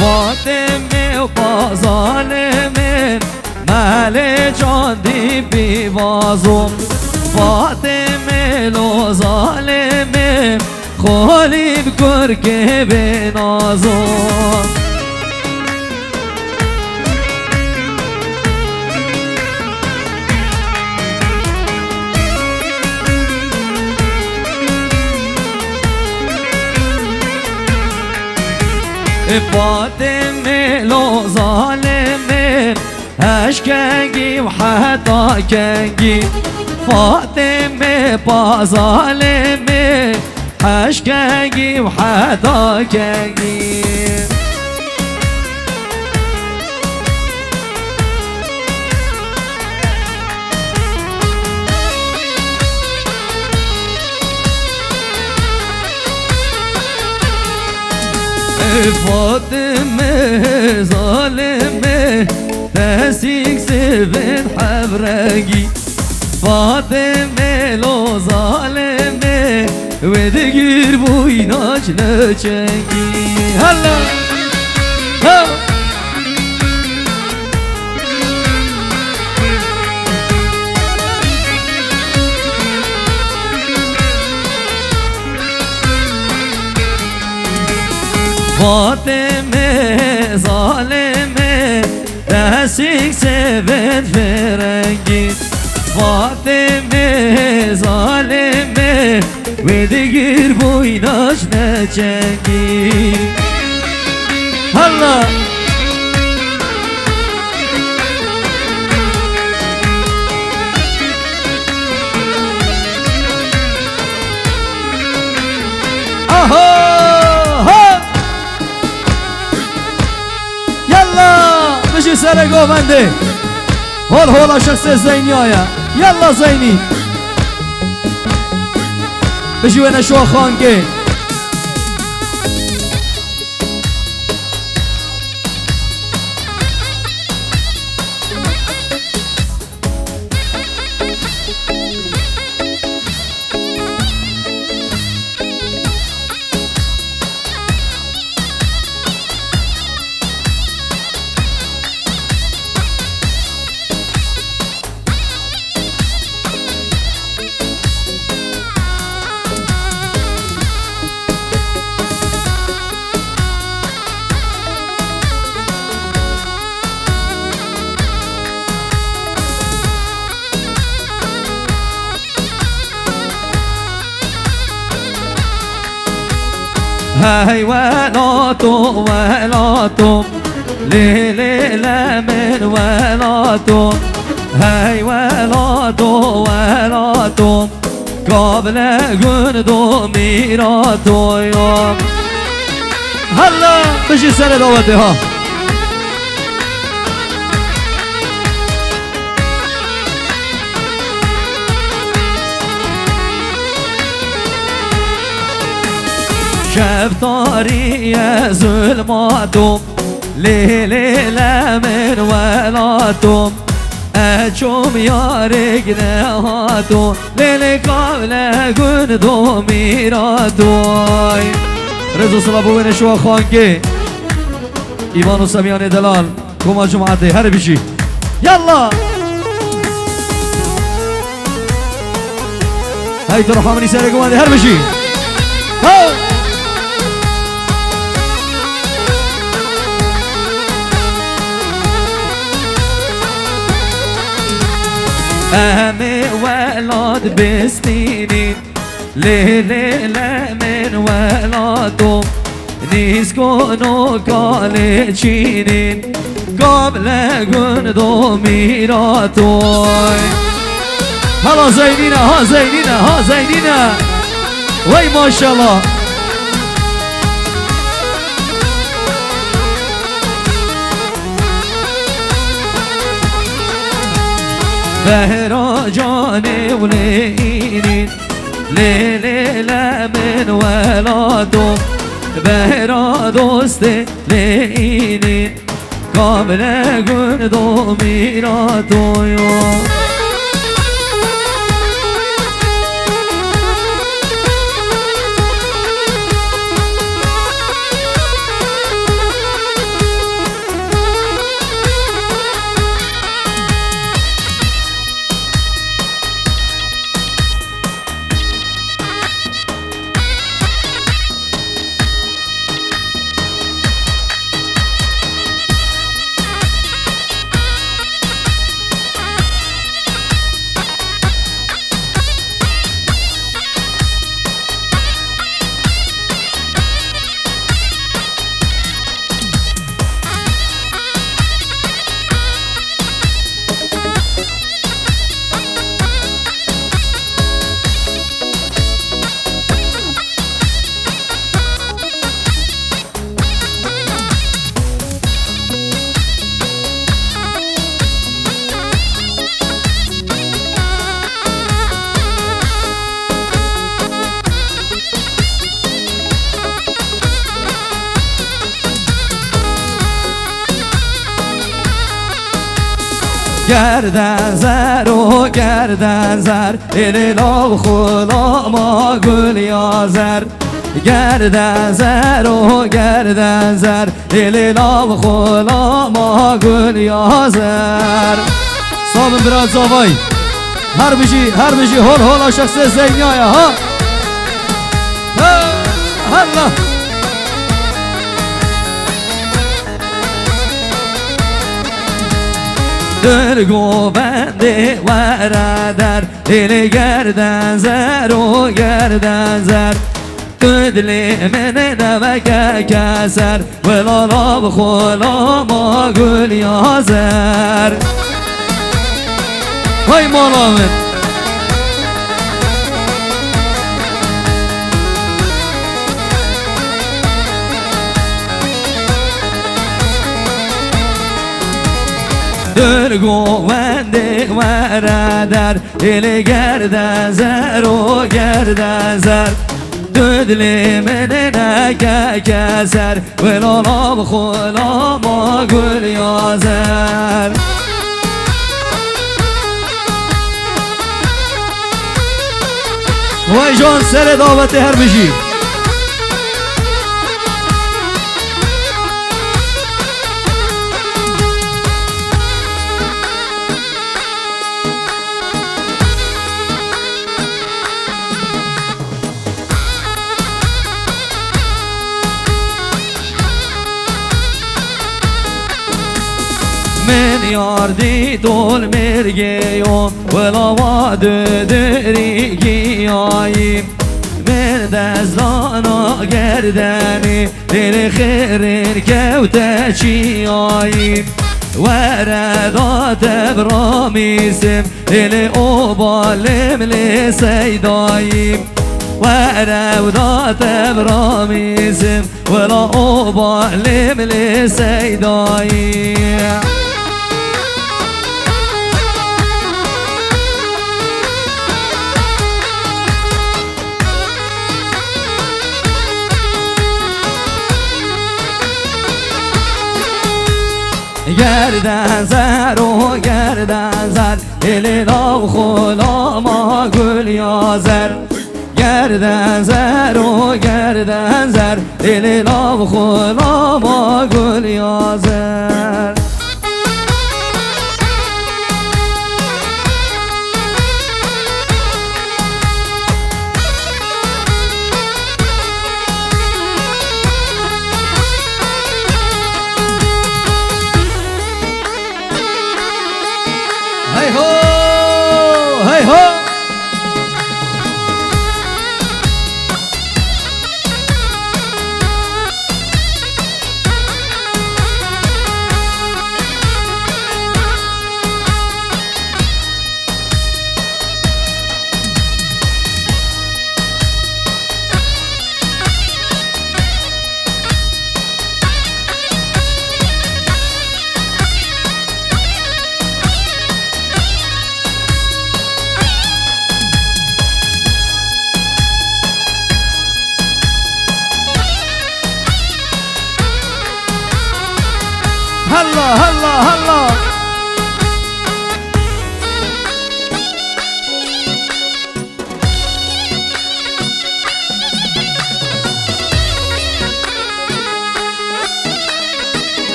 فاطمه و با ظالمه مال جان دی بیوازم فاطمه لو ظالمه خالی بکر که بنازم فاطمه لو ظالمه اشکنگی و حتا کنگی فاطمه با ظالمه اشکنگی و حتا کنگی فاطمه ظالمه تسيك سبن حبرقي فاطمه لو ظالمه ودقير بويناش لچنگي هلا فاطمه ظالمه تسيك سبن فرنگي فاطمه ظالمه ودقير بويناش لچنگي هلا بشی سر گوونده هول شخص زینی آیا یلا زینی بشی و نشوا خانگه هاي ولاتم ليلي لمن ولاتم هاي ولاتم قبل قندو ميراتو يوم هلا بشي سنة دوتي ها شفتاري يا ظلماتم ليلي لمن ولاتم أجوم يا رجناتم ليلي قبل قندو ميراتوي رضا صلابو بين شوا خانكي إيمان و سميان دلال كما جمعتي هر بشي يلا هاي تروح عملي سيري قواني هر بشي هاو أمي ولاد بسنيني ليلي لمن ولادهم نيسكونو كالچينين قبل قندو ميراتوي هلا زينينا ها زينينا ها زينينا وي ما شاء الله بهرا جاني ولينين ليلي لمن ولادم بهرا دوست لينين قبل قندو ميراتو يوم گردن زر و گردن زر الیلا خلا ما گل یازر گردن زر و گردن زر الیلا خلا ما گل یازر صابن براد زاوای هر بشی هول شخص زینیایا ها الله در گوبنده وردر دل گردن زر و گردن زر دل من نمک کسر ولالا بخلا ما گل یازر های مولا در گوونده وردر دل گردن زر و گردن زر دل من نکه کسر ولالا بخلا ما گل یازر وای جان سر دعوت هر بشی من یاردی دول مرگیم ولا واد دریگیاییم من دزلانا گردنی دل خیرین کوته چیاییم وردات برامیسم دل اوبالم لسیداییم وردات برامیسم ولا اوبالم لسیداییم گردن زر و گردن زر الیلا خلا ما گل یازر گردن زر و گردن زر الیلا خلا ما گل یازر هی هو هی هو هلا هلا هلا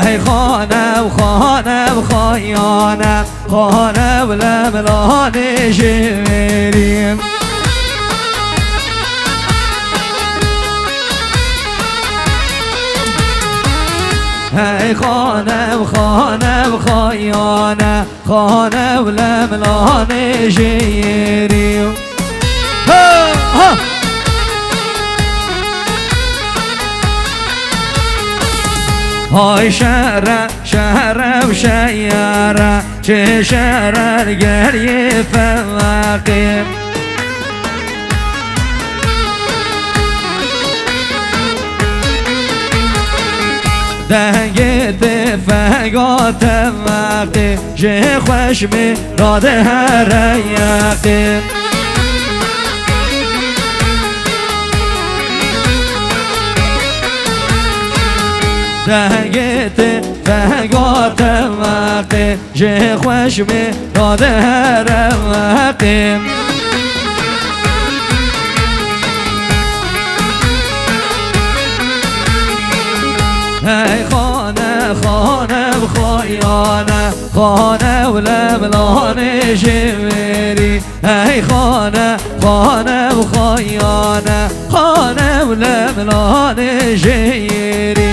هی خانه و خانه و خایانه خانه و لملانه شمیریم هی خانه و خانه و خایانه خانه و لملانه شمیریم ها های شهره و شیره چه شهره گریه فوقیم دنگ فقات وقتی چه خوش می راده هر یقین دهگت فگات وقتی جه خوش می داده هر وقتی ای خانه خانه بخویانه خانه و لبلانه جویری ای خانه خانه بخویانه خانه و لبلانه جویری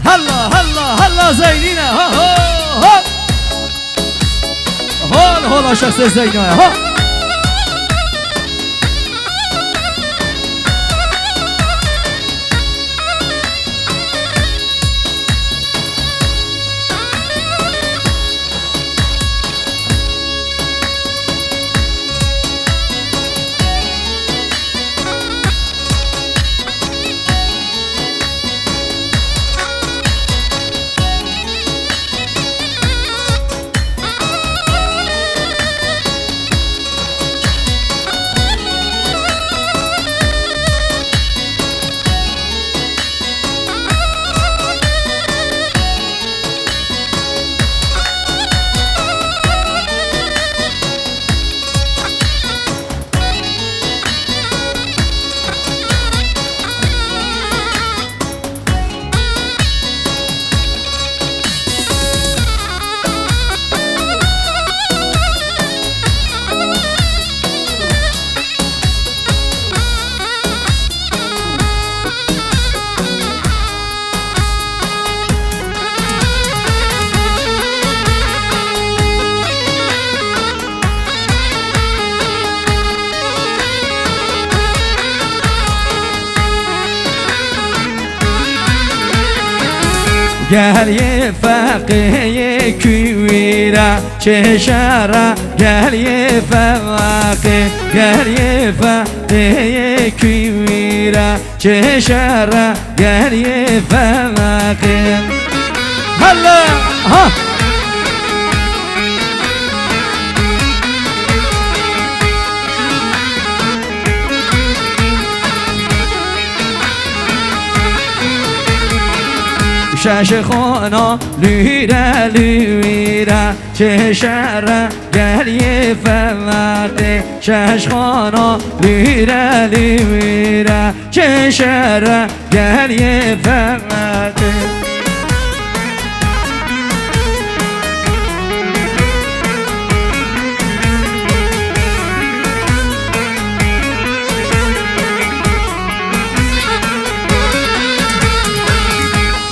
هلا هلا هلا زينينا ها ها ها هون هون شخص زينينا ها گل یه فقه کویره چشره گل یه فقه گل یه فقه کویره چشره گل یه فقه هلا ها شش خانا لیره لیره چه شهره گریه فوقته شش خانا لیره لیره چه شهره گریه فوقته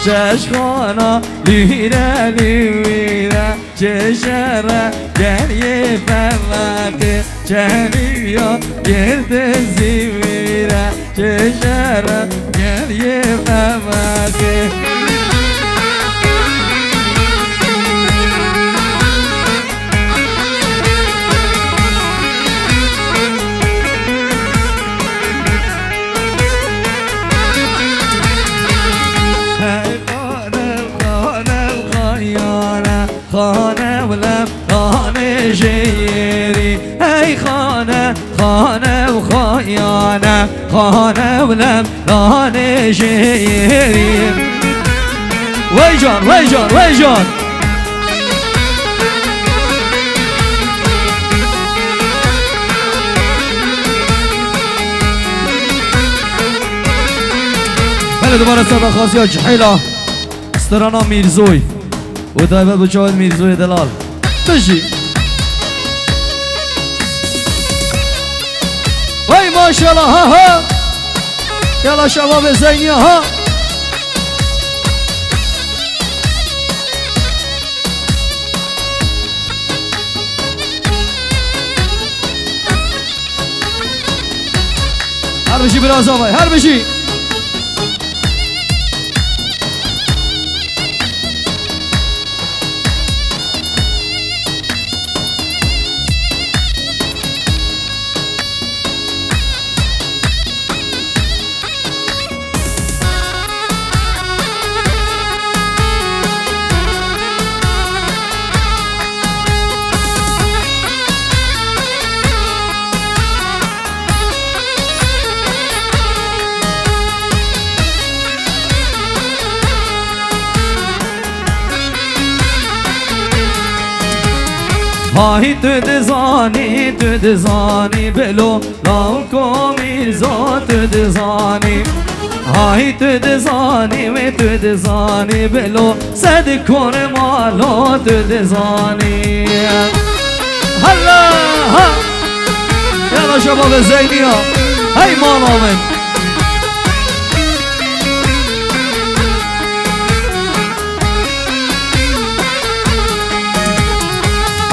چشخانا لیره لیره چشره گریه فوقته چهریا گرد زیویره چشره گریه فوقته خانه ولم خانه جيري اي خانه خانه وخيانه خانه ولم خانه جيري ويجان ويجان ويجان بله دوباره صدا خاصی ها جحیلا استرانا میرزوی و دایبت بچه‌های میرزوی دلال بشی وای ماشاءالله ها ها یلا شباب زینی ها هر هر بشی براز آبای هر بشی هاي تدزاني بلو لاوكو ميرزو تدزاني هاي تدزاني وتدزاني بلو سد كرمالو تدزاني هلا ها يلا شباب الزينية هاي مالا من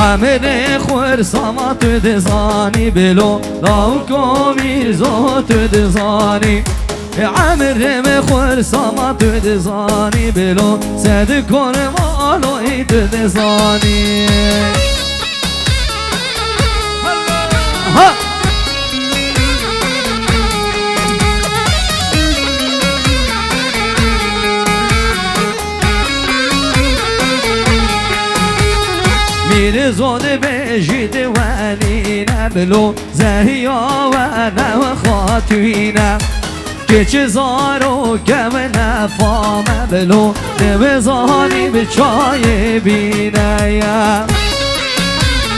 عمر خورساما تدزاني بلو لاوكو ميرزو تدزاني عمر خورساما تدزاني بلو سد كرمالو تدزاني ها میرزود بجید ولی نبلو زهیا و نو خاتوینه که چه زارو کم نفام بلو نوزانی به چای بینه